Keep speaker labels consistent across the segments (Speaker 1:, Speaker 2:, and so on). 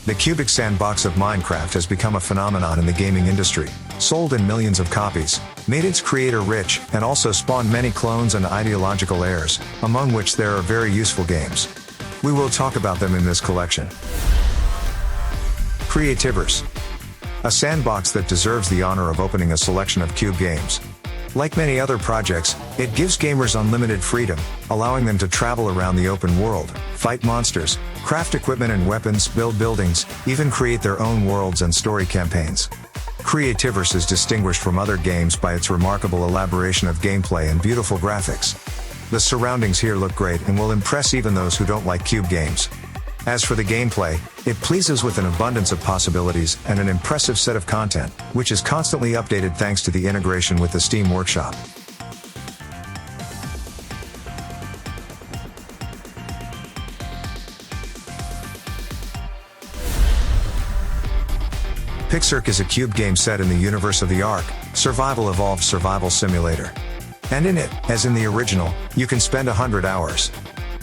Speaker 1: The cubic sandbox of Minecraft has become a phenomenon in the gaming industry, sold in millions of copies, made its creator rich, and also spawned many clones and ideological heirs, among which there are very useful games. We will talk about them in this collection. CREATIVERSE. A sandbox that deserves the honor of opening a selection of cube games. Like many other projects, it gives gamers unlimited freedom, allowing them to travel around the open world, fight monsters, craft equipment and weapons, build buildings, even create their own worlds and story campaigns. CREATIVERSE is distinguished from other games by its remarkable elaboration of gameplay and beautiful graphics. The surroundings here look great and will impress even those who don't like cube games. As for the gameplay, it pleases with an abundance of possibilities and an impressive set of content, which is constantly updated thanks to the integration with the Steam Workshop. PIXARK is a cube game set in the universe of the Ark, Survival Evolved survival simulator. And in it, as in the original, you can spend 100 hours.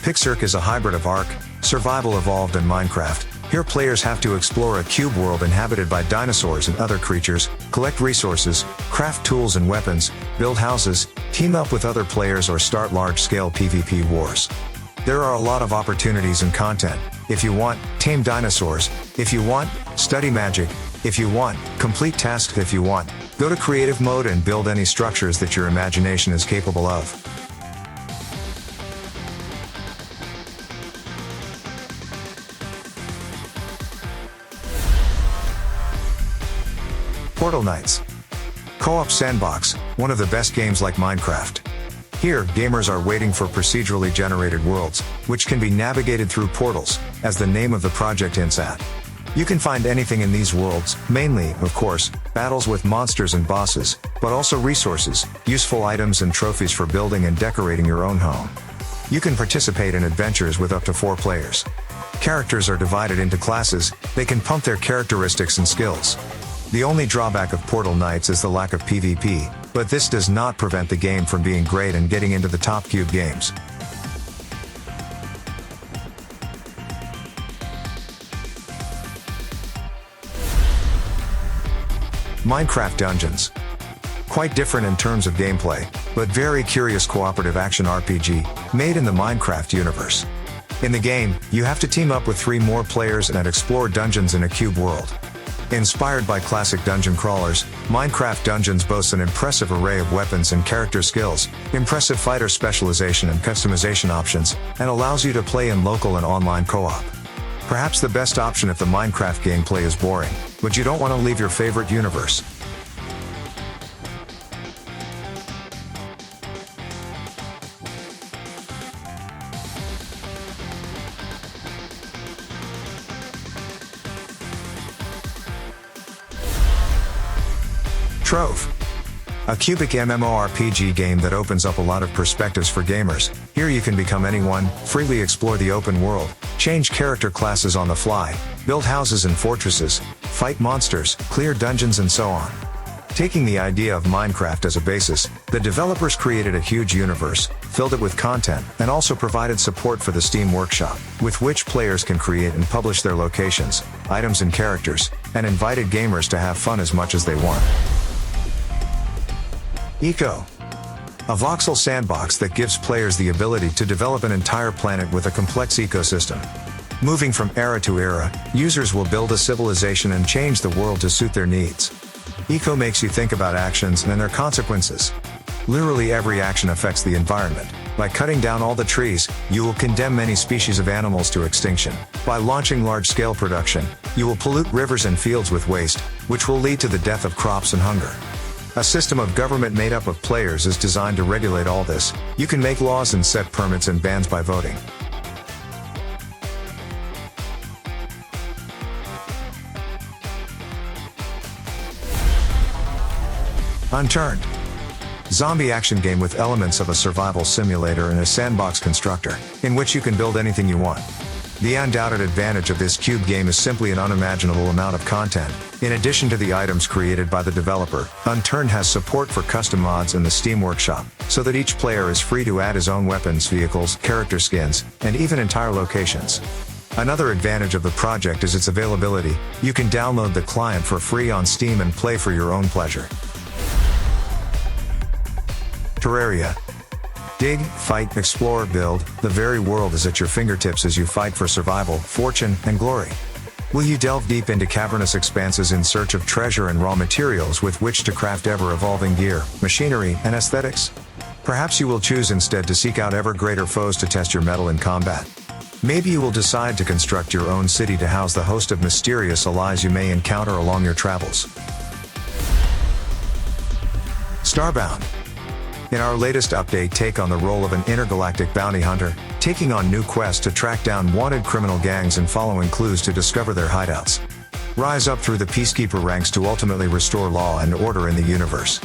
Speaker 1: PIXARK is a hybrid of Ark, Survival Evolved and Minecraft. Here players have to explore a cube world inhabited by dinosaurs and other creatures, collect resources, craft tools and weapons, build houses, team up with other players or start large-scale PvP wars. There are a lot of opportunities and content. If you want, tame dinosaurs. If you want, study magic. If you want, complete tasks. If you want, go to creative mode and build any structures that your imagination is capable of. Portal Knights. Co-op sandbox, one of the best games like Minecraft. Here, gamers are waiting for procedurally generated worlds, which can be navigated through portals, as the name of the project hints at. You can find anything in these worlds, mainly, of course, battles with monsters and bosses, but also resources, useful items and trophies for building and decorating your own home. You can participate in adventures with up to 4 players. Characters are divided into classes. They can pump their characteristics and skills. The only drawback of Portal Knights is the lack of PvP, but this does not prevent the game from being great and getting into the top cube games. Minecraft Dungeons. Quite different in terms of gameplay, but very curious cooperative action RPG, made in the Minecraft universe. In the game, you have to team up with 3 more players and explore dungeons in a cube world. Inspired by classic dungeon crawlers, Minecraft Dungeons boasts an impressive array of weapons and character skills, impressive fighter specialization and customization options, and allows you to play in local and online co-op. Perhaps the best option if the Minecraft gameplay is boring, but you don't want to leave your favorite universe. TROVE. A cubic MMORPG game that opens up a lot of perspectives for gamers. Here you can become anyone, freely explore the open world, change character classes on the fly, build houses and fortresses, fight monsters, clear dungeons and so on. Taking the idea of Minecraft as a basis, the developers created a huge universe, filled it with content, and also provided support for the Steam Workshop, with which players can create and publish their locations, items and characters, and invited gamers to have fun as much as they want. Eco. A voxel sandbox that gives players the ability to develop an entire planet with a complex ecosystem. Moving from era to era, users will build a civilization and change the world to suit their needs. Eco makes you think about actions and their consequences. Literally every action affects the environment. By cutting down all the trees, you will condemn many species of animals to extinction. By launching large-scale production, you will pollute rivers and fields with waste, which will lead to the death of crops and hunger. A system of government made up of players is designed to regulate all this. You can make laws and set permits and bans by voting. UNTURNED. Zombie action game with elements of a survival simulator and a sandbox constructor, in which you can build anything you want. The undoubted advantage of this cube game is simply an unimaginable amount of content. In addition to the items created by the developer, UNTURNED has support for custom mods in the Steam Workshop, so that each player is free to add his own weapons, vehicles, character skins, and even entire locations. Another advantage of the project is its availability. You can download the client for free on Steam and play for your own pleasure. Terraria. Dig, fight, explore, build. The very world is at your fingertips as you fight for survival, fortune, and glory. Will you delve deep into cavernous expanses in search of treasure and raw materials with which to craft ever-evolving gear, machinery, and aesthetics? Perhaps you will choose instead to seek out ever greater foes to test your mettle in combat. Maybe you will decide to construct your own city to house the host of mysterious allies you may encounter along your travels. Starbound. In our latest update, take on the role of an intergalactic bounty hunter, taking on new quests to track down wanted criminal gangs and following clues to discover their hideouts. Rise up through the peacekeeper ranks to ultimately restore law and order in the universe.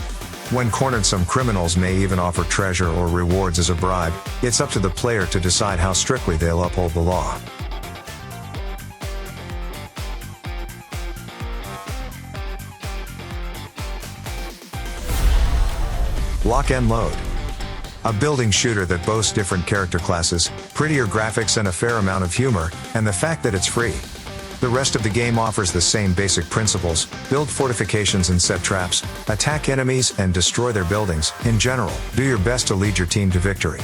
Speaker 1: When cornered, some criminals may even offer treasure or rewards as a bribe. It's up to the player to decide how strictly they'll uphold the law. Lock and Load. A building shooter that boasts different character classes, prettier graphics and a fair amount of humor, and the fact that it's free. The rest of the game offers the same basic principles: build fortifications and set traps, attack enemies and destroy their buildings. In general, do your best to lead your team to victory.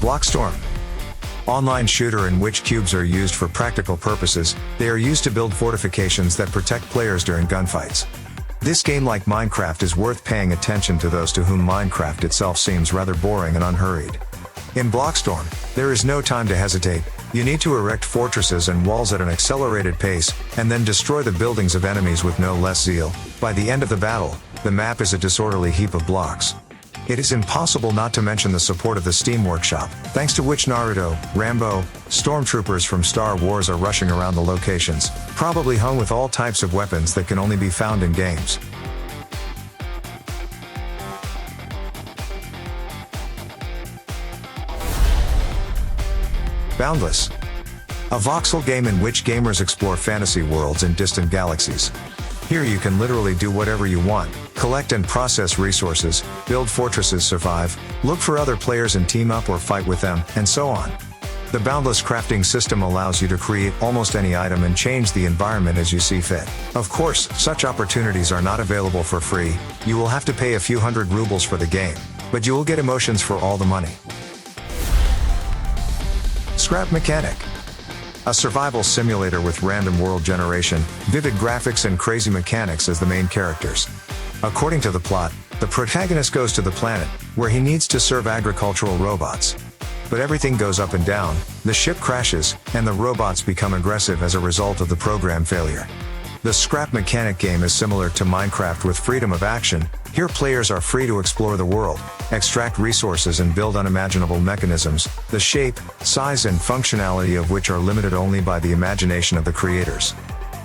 Speaker 1: BLOCKSTORM. Online shooter in which cubes are used for practical purposes. They are used to build fortifications that protect players during gunfights. This game, like Minecraft, is worth paying attention to those to whom Minecraft itself seems rather boring and unhurried. In BLOCKSTORM, there is no time to hesitate. You need to erect fortresses and walls at an accelerated pace, and then destroy the buildings of enemies with no less zeal. By the end of the battle, the map is a disorderly heap of blocks. It is impossible not to mention the support of the Steam Workshop, thanks to which Naruto, Rambo, stormtroopers from Star Wars are rushing around the locations, probably hung with all types of weapons that can only be found in games. Boundless. A voxel game in which gamers explore fantasy worlds in distant galaxies. Here you can literally do whatever you want: collect and process resources, build fortresses, survive, look for other players and team up or fight with them, and so on. The Boundless crafting system allows you to create almost any item and change the environment as you see fit. Of course, such opportunities are not available for free. You will have to pay a few hundred rubles for the game, but you will get emotions for all the money. Scrap Mechanic. A survival simulator with random world generation, vivid graphics and crazy mechanics as the main characters. According to the plot, the protagonist goes to the planet, where he needs to serve agricultural robots. But everything goes up and down, the ship crashes, and the robots become aggressive as a result of the program failure. The Scrap Mechanic game is similar to Minecraft with freedom of action. Here players are free to explore the world, extract resources and build unimaginable mechanisms, the shape, size and functionality of which are limited only by the imagination of the creators.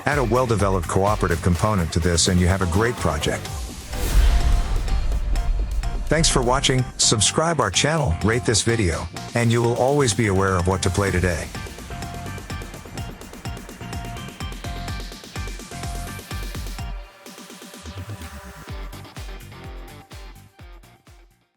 Speaker 1: Add a well-developed cooperative component to this and you have a great project. Thanks for watching, subscribe our channel, rate this video, and you will always be aware of what to play today.